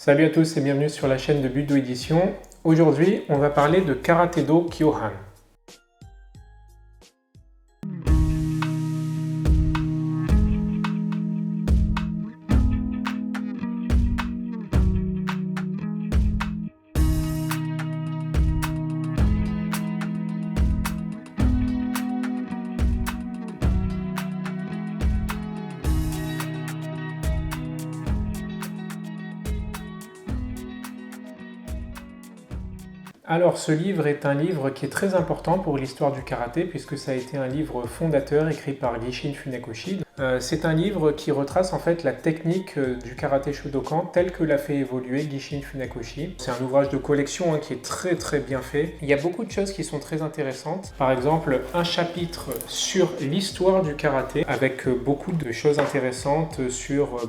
Salut à tous et bienvenue sur la chaîne de Budo Édition. Aujourd'hui, on va parler de Karaté-Do Kyohan. Alors ce livre est un livre qui est très important pour l'histoire du karaté puisque ça a été un livre fondateur écrit par Gishin Funakoshi. C'est un livre qui retrace en fait la technique du karaté Shodokan tel que l'a fait évoluer Gishin Funakoshi. C'est un ouvrage de collection qui est très bien fait. Il y a beaucoup de choses qui sont très intéressantes. Par exemple, un chapitre sur l'histoire du karaté avec beaucoup de choses intéressantes sur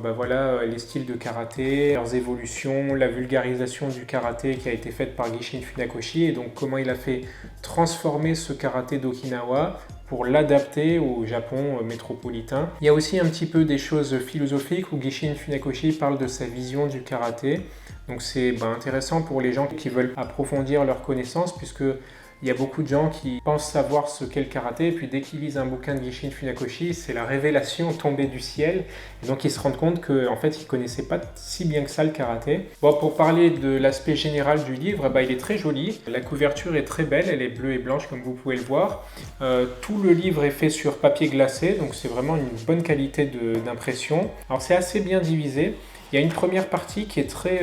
les styles de karaté, leurs évolutions, la vulgarisation du karaté qui a été faite par Gishin Funakoshi et donc comment il a fait transformer ce karaté d'Okinawa pour l'adapter au Japon métropolitain. Il y a aussi un petit peu des choses philosophiques où Gishin Funakoshi parle de sa vision du karaté. Donc c'est intéressant pour les gens qui veulent approfondir leurs connaissances puisque il y a beaucoup de gens qui pensent savoir ce qu'est le karaté et puis dès qu'ils lisent un bouquin de Gishin Funakoshi, c'est la révélation tombée du ciel. Et donc ils se rendent compte qu'en fait ils ne connaissaient pas si bien que ça le karaté. Bon, pour parler de l'aspect général du livre, il est très joli. La couverture est très belle, elle est bleue et blanche comme vous pouvez le voir. Tout le livre est fait sur papier glacé, donc c'est vraiment une bonne qualité d'impression. Alors c'est assez bien divisé. Il y a une première partie qui est très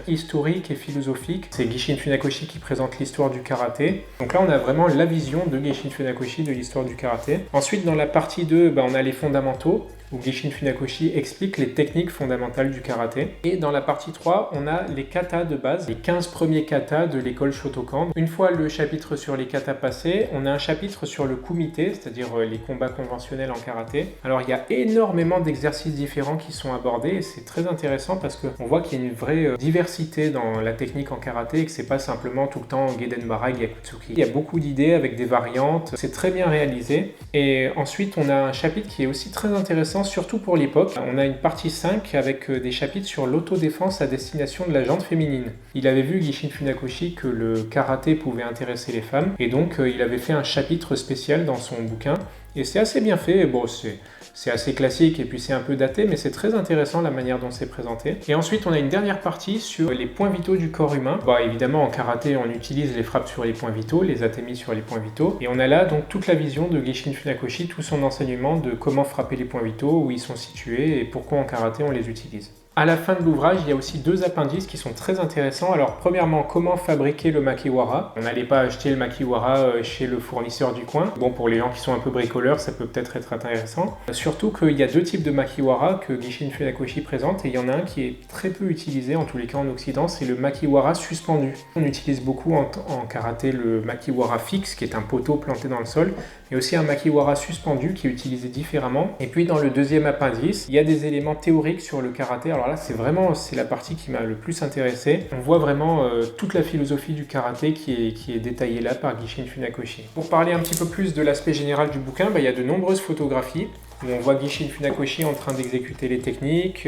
historique et philosophique. C'est Gishin Funakoshi qui présente l'histoire du karaté. Donc là, on a vraiment la vision de Gishin Funakoshi de l'histoire du karaté. Ensuite, dans la partie 2, on a les fondamentaux, où Gishin Funakoshi explique les techniques fondamentales du karaté. Et dans la partie 3, on a les katas de base, les 15 premiers katas de l'école Shotokan. Une fois le chapitre sur les katas passé, on a un chapitre sur le kumite, c'est-à-dire les combats conventionnels en karaté. Alors il y a énormément d'exercices différents qui sont abordés et c'est très intéressant parce qu'on voit qu'il y a une vraie diversité dans la technique en karaté et que c'est pas simplement tout le temps Gedenbara, Gyakutsuki. Il y a beaucoup d'idées avec des variantes, c'est très bien réalisé. Et ensuite, on a un chapitre qui est aussi très intéressant surtout pour l'époque. On a une partie 5 avec des chapitres sur l'autodéfense à destination de la gente féminine. Il avait vu, Gishin Funakoshi, que le karaté pouvait intéresser les femmes et donc il avait fait un chapitre spécial dans son bouquin et c'est assez bien fait. Bon, c'est assez classique et puis c'est un peu daté, mais c'est très intéressant la manière dont c'est présenté. Et ensuite, on a une dernière partie sur les points vitaux du corps humain. Évidemment, en karaté, on utilise les frappes sur les points vitaux, les atemi sur les points vitaux. Et on a là donc toute la vision de Gishin Funakoshi, tout son enseignement de comment frapper les points vitaux, où ils sont situés et pourquoi en karaté on les utilise. À la fin de l'ouvrage, il y a aussi deux appendices qui sont très intéressants. Alors, premièrement, comment fabriquer le makiwara. On n'allait pas acheter le makiwara chez le fournisseur du coin. Bon, pour les gens qui sont un peu bricoleurs, ça peut peut-être être intéressant. Surtout qu'il y a deux types de makiwara que Gishin Funakoshi présente et il y en a un qui est très peu utilisé, en tous les cas en Occident, c'est le makiwara suspendu. On utilise beaucoup en karaté le makiwara fixe, qui est un poteau planté dans le sol, et aussi un makiwara suspendu qui est utilisé différemment. Et puis dans le deuxième appendice, il y a des éléments théoriques sur le karaté. Alors là, c'est la partie qui m'a le plus intéressé. On voit vraiment toute la philosophie du karaté qui est détaillée là par Gishin Funakoshi. Pour parler un petit peu plus de l'aspect général du bouquin, il y a de nombreuses photographies où on voit Gishin Funakoshi en train d'exécuter les techniques,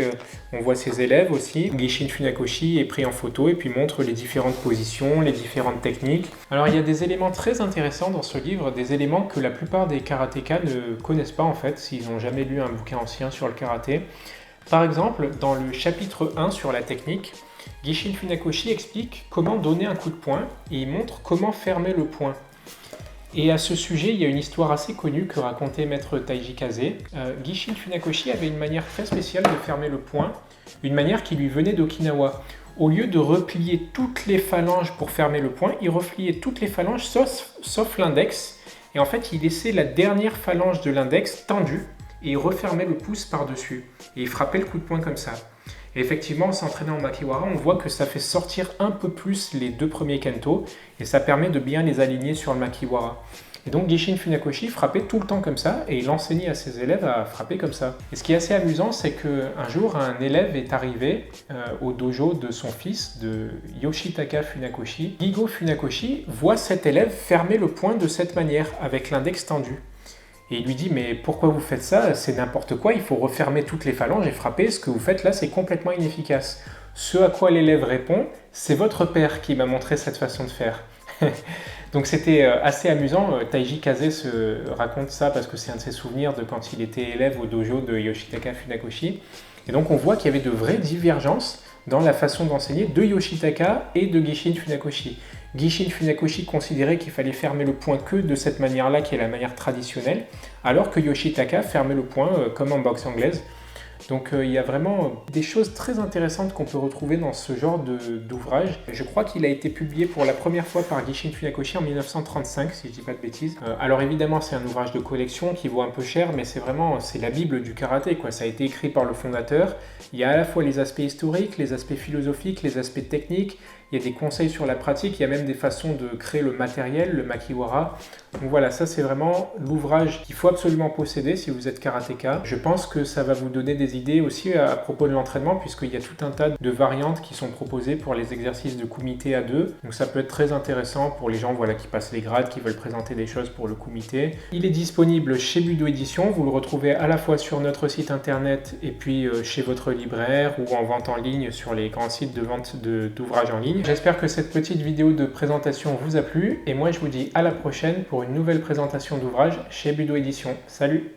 on voit ses élèves aussi. Gishin Funakoshi est pris en photo et puis montre les différentes positions, les différentes techniques. Alors il y a des éléments très intéressants dans ce livre, des éléments que la plupart des karatékas ne connaissent pas en fait, s'ils n'ont jamais lu un bouquin ancien sur le karaté. Par exemple, dans le chapitre 1 sur la technique, Gishin Funakoshi explique comment donner un coup de poing et il montre comment fermer le poing. Et à ce sujet, il y a une histoire assez connue que racontait maître Taiji Kaze. Gishin Funakoshi avait une manière très spéciale de fermer le poing, une manière qui lui venait d'Okinawa. Au lieu de replier toutes les phalanges pour fermer le poing, il repliait toutes les phalanges sauf l'index. Et en fait, il laissait la dernière phalange de l'index tendue et il refermait le pouce par-dessus. Et il frappait le coup de poing comme ça. Et effectivement, en s'entraînant en makiwara, on voit que ça fait sortir un peu plus les deux premiers kento et ça permet de bien les aligner sur le makiwara. Et donc Gishin Funakoshi frappait tout le temps comme ça et il enseignait à ses élèves à frapper comme ça. Et ce qui est assez amusant, c'est qu'un jour, un élève est arrivé au dojo de son fils, de Yoshitaka Funakoshi. Gigo Funakoshi voit cet élève fermer le poing de cette manière, avec l'index tendu. Et il lui dit « Mais pourquoi vous faites ça? C'est n'importe quoi, il faut refermer toutes les phalanges et frapper. Ce que vous faites là, c'est complètement inefficace. » Ce à quoi l'élève répond, c'est votre père qui m'a montré cette façon de faire. Donc c'était assez amusant. Taiji Kaze raconte ça parce que c'est un de ses souvenirs de quand il était élève au dojo de Yoshitaka Funakoshi. Et donc on voit qu'il y avait de vraies divergences dans la façon d'enseigner de Yoshitaka et de Gishin Funakoshi. Gishin Funakoshi considérait qu'il fallait fermer le point que de cette manière-là, qui est la manière traditionnelle, alors que Yoshitaka fermait le point comme en boxe anglaise. Donc il y a vraiment des choses très intéressantes qu'on peut retrouver dans ce genre d'ouvrage. Je crois qu'il a été publié pour la première fois par Gishin Funakoshi en 1935, si je ne dis pas de bêtises. Alors évidemment, c'est un ouvrage de collection qui vaut un peu cher, mais c'est la Bible du karaté, quoi. Ça a été écrit par le fondateur. Il y a à la fois les aspects historiques, les aspects philosophiques, les aspects techniques. Il y a des conseils sur la pratique, il y a même des façons de créer le matériel, le makiwara. Donc voilà, ça c'est vraiment l'ouvrage qu'il faut absolument posséder si vous êtes karatéka. Je pense que ça va vous donner des idées aussi à propos de l'entraînement, puisqu'il y a tout un tas de variantes qui sont proposées pour les exercices de kumité à deux. Donc ça peut être très intéressant pour les gens qui passent les grades, qui veulent présenter des choses pour le kumité. Il est disponible chez Budo Édition, vous le retrouvez à la fois sur notre site internet et puis chez votre libraire ou en vente en ligne sur les grands sites de vente d'ouvrages en ligne. J'espère que cette petite vidéo de présentation vous a plu et moi je vous dis à la prochaine pour une nouvelle présentation d'ouvrage chez Budo Édition. Salut!